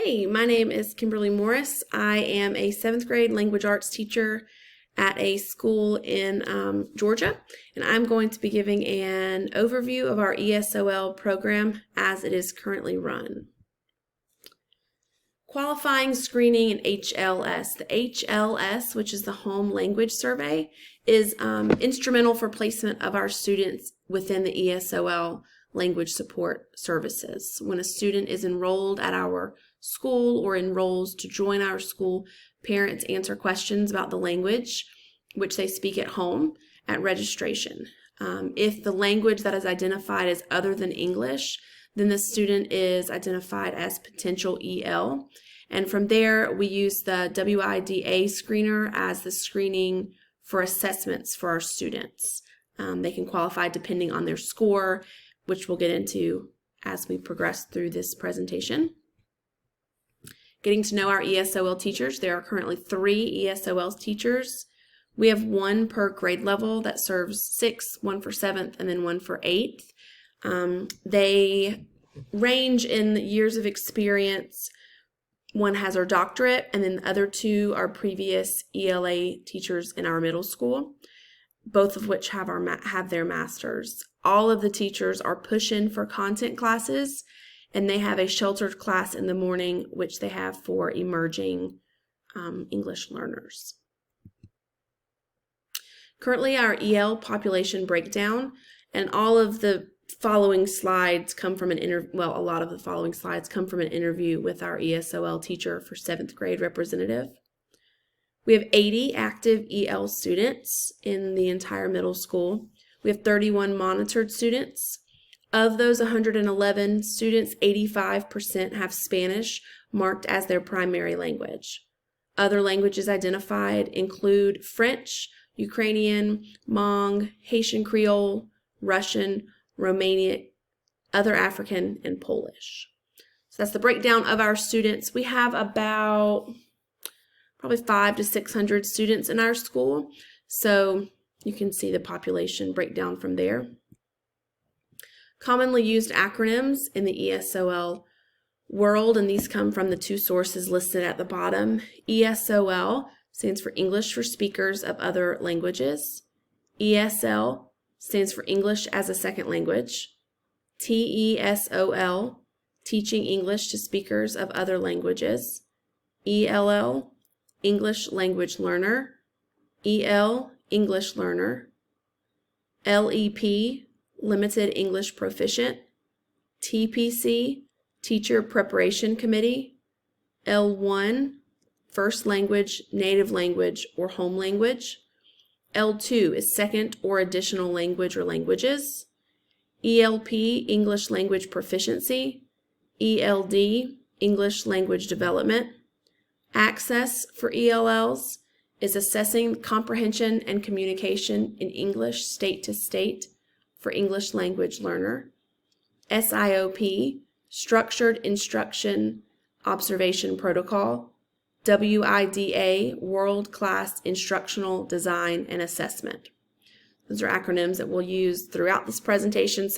Hey, my name is Kimberly Morris. I am a 7th grade language arts teacher at a school in Georgia, and I'm going to be giving an overview of our ESOL program as it is currently run. Qualifying, screening, and HLS. The HLS, which is the Home Language Survey, is instrumental for placement of our students within the ESOL language support services. When a student is enrolled at our school or enrolls to join our school, parents answer questions about the language which they speak at home at registration. If the language that is identified is other than English, then the student is identified as potential EL. And from there, we use the WIDA screener as the screening for assessments for our students. They can qualify depending on their score, which we'll get into as we progress through this presentation. Getting to know our ESOL teachers. There are currently 3 ESOL teachers. We have 1 per grade level that serves 6th, 1 for 7th, and then 1 for 8th. They range in years of experience. 1 has her doctorate, and then the other 2 are previous ELA teachers in our middle school, both of which have their masters. All of the teachers are push-in for content classes, and they have a sheltered class in the morning, which they have for emerging English learners. Currently, our EL population breakdown, and all of the following slides come from a lot of the following slides come from an interview with our ESOL teacher for 7th grade representative. We have 80 active EL students in the entire middle school. We have 31 monitored students. Of those 111 students, 85% have Spanish marked as their primary language. Other languages identified include French, Ukrainian, Hmong, Haitian Creole, Russian, Romanian, other African, and Polish. So that's the breakdown of our students. We have about probably 500 to 600 students in our school, so you can see the population breakdown from there. Commonly used acronyms in the ESOL world, and these come from the 2 sources listed at the bottom. ESOL stands for English for Speakers of Other Languages. ESL stands for English as a Second Language. TESOL, Teaching English to Speakers of Other Languages. ELL, English Language Learner. EL, English Learner. LEP, Limited English Proficient. TPC, Teacher Preparation Committee. L1, First Language, Native Language, or Home Language. L2 is Second or Additional Language or Languages. ELP, English Language Proficiency. ELD, English Language Development. Access for ELLs is Assessing Comprehension and Communication in English State to State for English Language Learner. SIOP, Structured Instruction Observation Protocol. WIDA, World Class Instructional Design and Assessment. Those are acronyms that we'll use throughout this presentation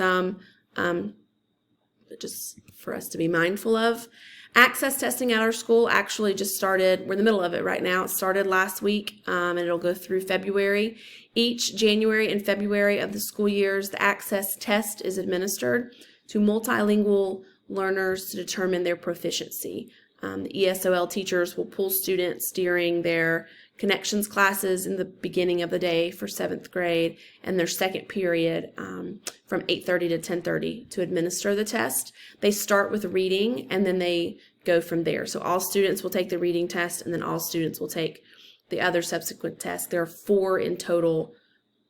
but just for us to be mindful of. Access testing at our school actually just started. We're in the middle of it right now. It started last week, and it'll go through February. Each January and February of the school years, the access test is administered to multilingual learners to determine their proficiency. The ESOL teachers will pull students during their connections classes in the beginning of the day for 7th grade and their second period from 8:30 to 10:30 to administer the test. They start with reading and then they go from there. So all students will take the reading test and then all students will take the other subsequent tests. There are 4 in total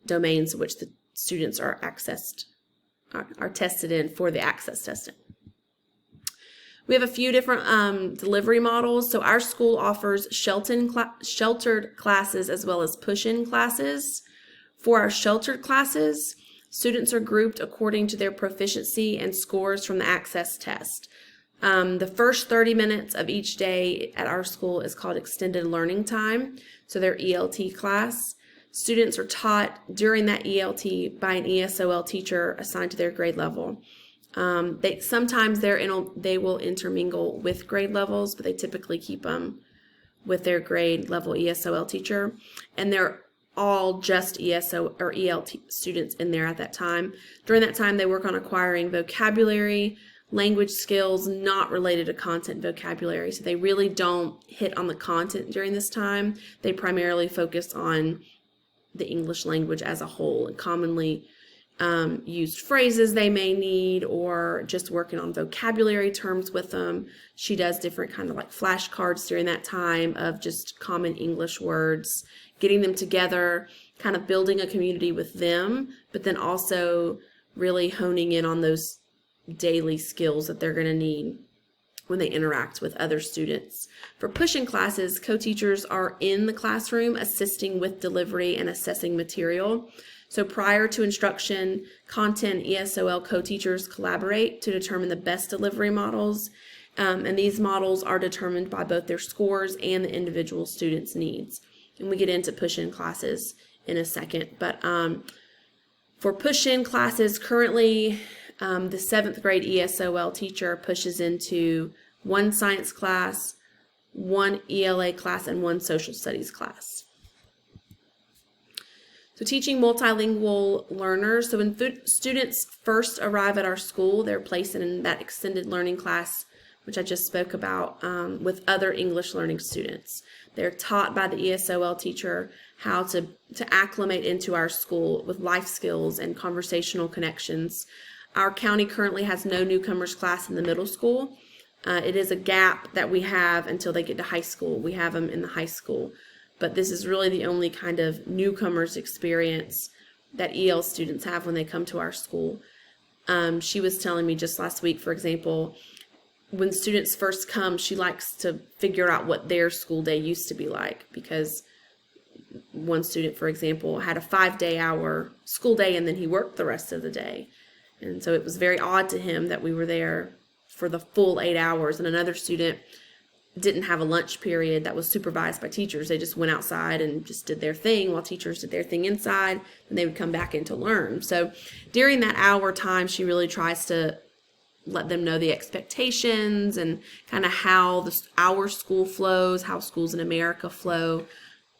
domains which the students are tested in for the access testing. We have a few different delivery models. So our school offers sheltered classes as well as push-in classes. For our sheltered classes, students are grouped according to their proficiency and scores from the access test. The first 30 minutes of each day at our school is called extended learning time, so their ELT class. Students are taught during that ELT by an ESOL teacher assigned to their grade level. Sometimes they will intermingle with grade levels, but they typically keep them with their grade level ESOL teacher, and they're all just ESO or ELT students in there at that time. During that time, they work on acquiring vocabulary, language skills not related to content vocabulary. So they really don't hit on the content during this time. They primarily focus on the English language as a whole and commonly used phrases they may need, or just working on vocabulary terms with them. She does different kind of like flashcards during that time of just common English words, getting them together, kind of building a community with them, but then also really honing in on those daily skills that they're going to need when they interact with other students. For push-in classes, co-teachers are in the classroom assisting with delivery and assessing material. So prior to instruction, content ESOL co-teachers collaborate to determine the best delivery models, and these models are determined by both their scores and the individual student's needs. And we get into push-in classes in a second, but for push-in classes, currently the 7th grade ESOL teacher pushes into one science class, one ELA class, and one social studies class. So teaching multilingual learners. So when students first arrive at our school, they're placed in that extended learning class, which I just spoke about, with other English learning students. They're taught by the ESOL teacher how to acclimate into our school with life skills and conversational connections. Our county currently has no newcomers class in the middle school. It is a gap that we have until they get to high school. We have them in the high school. But this is really the only kind of newcomers experience that EL students have when they come to our school. She was telling me just last week, for example, when students first come, she likes to figure out what their school day used to be like, because one student, for example, had a 5-day-hour school day and then he worked the rest of the day. And so it was very odd to him that we were there for the full 8 hours, and another student didn't have a lunch period that was supervised by teachers. They just went outside and just did their thing while teachers did their thing inside, and they would come back in to learn. So during that hour time, she really tries to let them know the expectations and kind of how our school flows, how schools in America flow.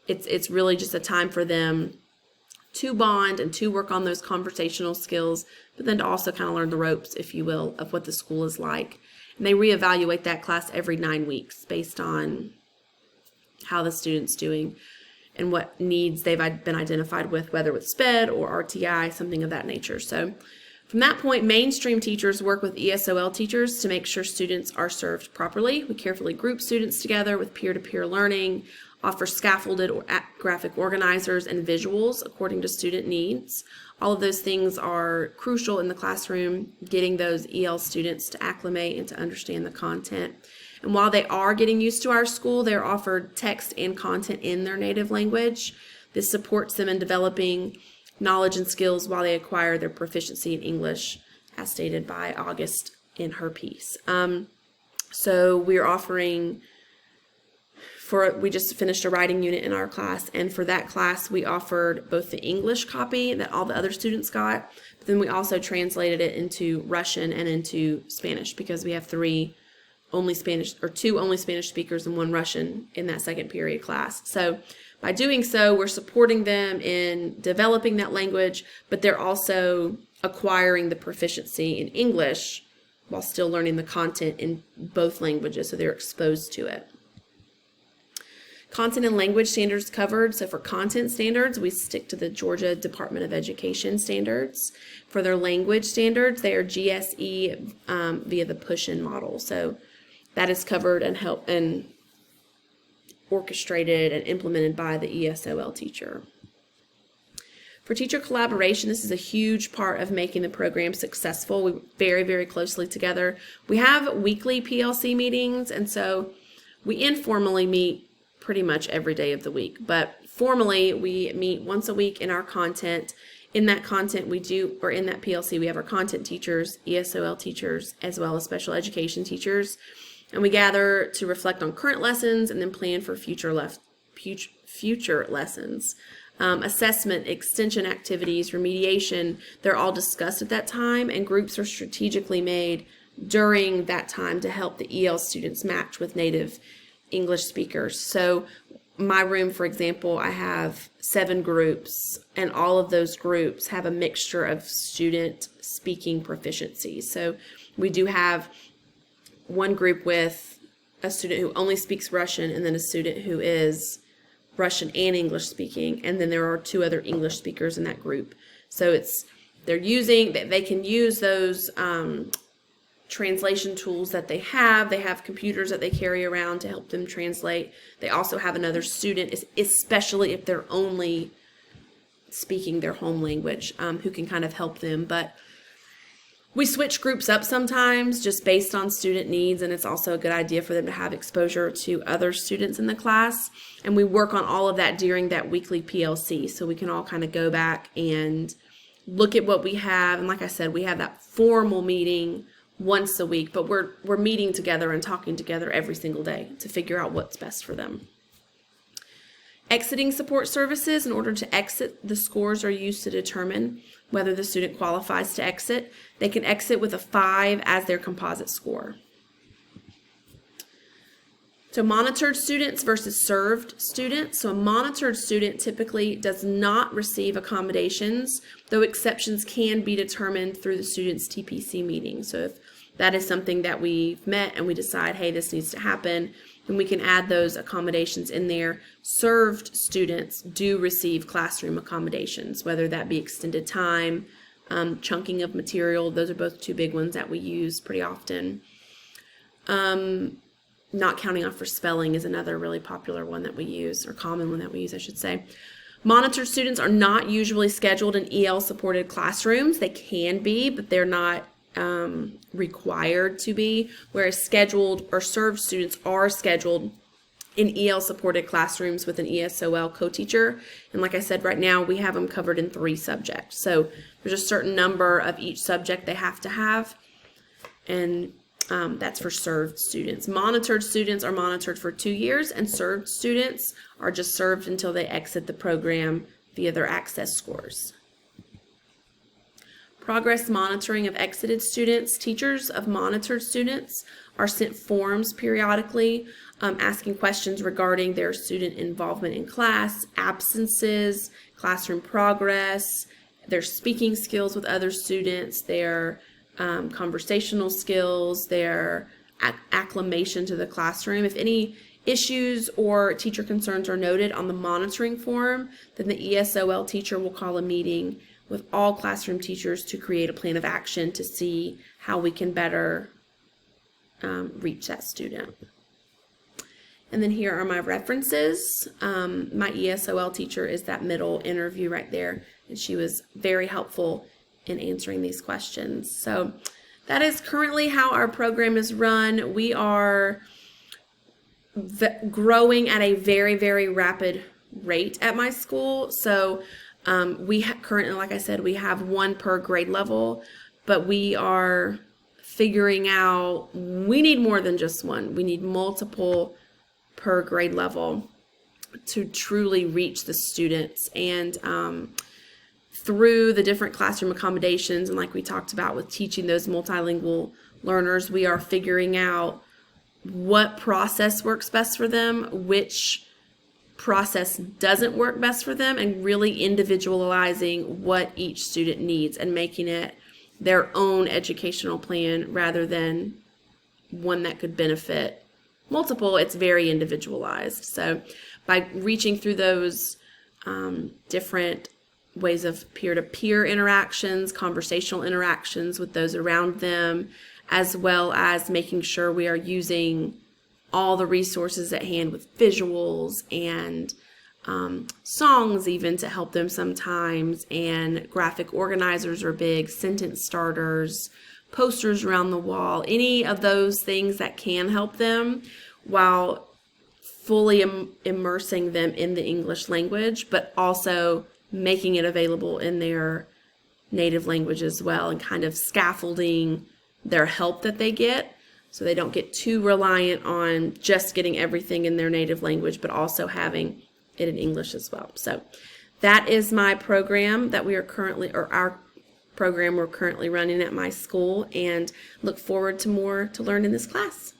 It's really just a time for them to bond and to work on those conversational skills, but then to also kind of learn the ropes, if you will, of what the school is like. And they reevaluate that class every 9 weeks based on how the student's doing and what needs they've been identified with, whether with SPED or RTI, something of that nature. So from that point, mainstream teachers work with ESOL teachers to make sure students are served properly. We carefully group students together with peer-to-peer learning, offer scaffolded or graphic organizers and visuals according to student needs. All of those things are crucial in the classroom, getting those EL students to acclimate and to understand the content. And while they are getting used to our school, they're offered text and content in their native language. This supports them in developing knowledge and skills while they acquire their proficiency in English, as stated by August in her piece. So we're offering, we just finished a writing unit in our class, and for that class we offered both the English copy that all the other students got, but then we also translated it into Russian and into Spanish, because we have two only Spanish speakers and one Russian in that second period class. So by doing so, we're supporting them in developing that language, but they're also acquiring the proficiency in English while still learning the content in both languages, so they're exposed to it. Content and language standards covered. So for content standards, we stick to the Georgia Department of Education standards. For their language standards, they are GSE via the push-in model. So that is covered and orchestrated and implemented by the ESOL teacher. For teacher collaboration, this is a huge part of making the program successful. We work very, very closely together. We have weekly PLC meetings, and so we informally meet pretty much every day of the week, but formally we meet once a week in our content. In that content in that PLC, we have our content teachers, ESOL teachers, as well as special education teachers, and we gather to reflect on current lessons and then plan for future lessons. Assessment, extension activities, remediation, they're all discussed at that time, and groups are strategically made during that time to help the EL students match with native English speakers. So my room, for example, I have 7 groups, and all of those groups have a mixture of student speaking proficiency. So we do have one group with a student who only speaks Russian, and then a student who is Russian and English speaking, and then there are 2 other English speakers in that group. So they can use those translation tools that they have. They have computers that they carry around to help them translate. They also have another student, especially if they're only speaking their home language, who can kind of help them. But we switch groups up sometimes just based on student needs, and it's also a good idea for them to have exposure to other students in the class. And we work on all of that during that weekly PLC, so we can all kind of go back and look at what we have. And like I said, we have that formal meeting once a week, but we're meeting together and talking together every single day to figure out what's best for them. Exiting support services. In order to exit, the scores are used to determine whether the student qualifies to exit. They can exit with a 5 as their composite score. So monitored students versus served students. So a monitored student typically does not receive accommodations, though exceptions can be determined through the student's TPC meeting. So if that is something that we've met and we decide, hey, this needs to happen, then we can add those accommodations in there. Served students do receive classroom accommodations, whether that be extended time, chunking of material. Those are both 2 big ones that we use pretty often. Not counting off for spelling is another really popular one that we use, or common one that we use, I should say. Monitored students are not usually scheduled in EL-supported classrooms. They can be, but they're not required to be, whereas scheduled or served students are scheduled in EL-supported classrooms with an ESOL co-teacher. And like I said, right now we have them covered in 3 subjects. So there's a certain number of each subject they have to have, and that's for served students. Monitored students are monitored for 2 years, and served students are just served until they exit the program via their access scores. Progress monitoring of exited students. Teachers of monitored students are sent forms periodically asking questions regarding their student involvement in class, absences, classroom progress, their speaking skills with other students, their conversational skills, their acclimation to the classroom. If any issues or teacher concerns are noted on the monitoring form, then the ESOL teacher will call a meeting with all classroom teachers to create a plan of action to see how we can better reach that student. And then here are my references. My ESOL teacher is that middle interview right there, and she was very helpful in answering these questions. So that is currently how our program is run. We are growing at a very, very rapid rate at my school. So we currently, like I said, we have 1 per grade level, but we are figuring out we need more than just 1. We need multiple per grade level to truly reach the students. And through the different classroom accommodations, and like we talked about with teaching those multilingual learners, we are figuring out what process works best for them, which process doesn't work best for them, and really individualizing what each student needs and making it their own educational plan rather than one that could benefit multiple. It's very individualized. So by reaching through those different ways of peer-to-peer interactions, conversational interactions with those around them, as well as making sure we are using all the resources at hand with visuals and songs even to help them sometimes, and graphic organizers are big, sentence starters, posters around the wall, any of those things that can help them while fully immersing them in the English language, but also making it available in their native language as well, and kind of scaffolding their help that they get so they don't get too reliant on just getting everything in their native language, but also having it in English as well. So that is my program that we are currently, or our program we're currently running at my school, and look forward to more to learn in this class.